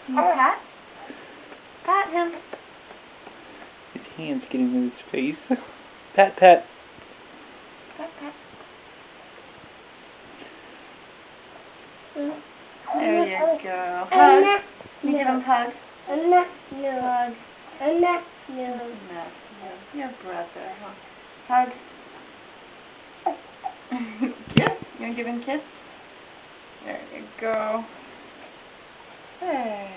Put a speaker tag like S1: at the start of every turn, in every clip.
S1: Can you pat? Pat him.
S2: His hand's getting in his face. Pat, pat.
S1: Pat, pat. There you go. Hug. Can you give him a hug? Hug. Your brother, huh? Hug. Kiss? You want to give him a kiss? There you go. There.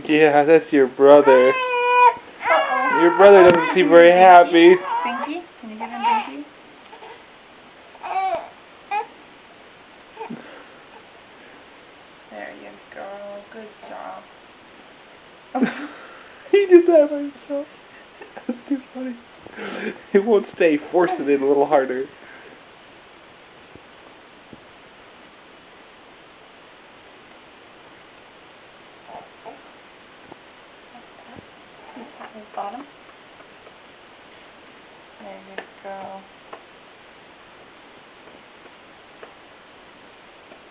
S2: Yeah, that's your brother.
S1: Uh-oh.
S2: Your brother doesn't seem very happy.
S1: Binky? Can you give him Binky? There you go. Good job.
S2: He did that by himself. That's too funny. It won't stay. Force it in a little harder.
S1: Pat his bottom. There you go.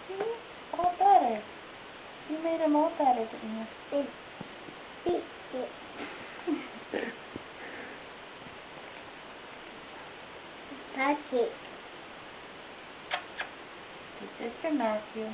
S1: See? All better. You made him all better, didn't you?
S3: Patrick.
S1: This is Sister Matthew.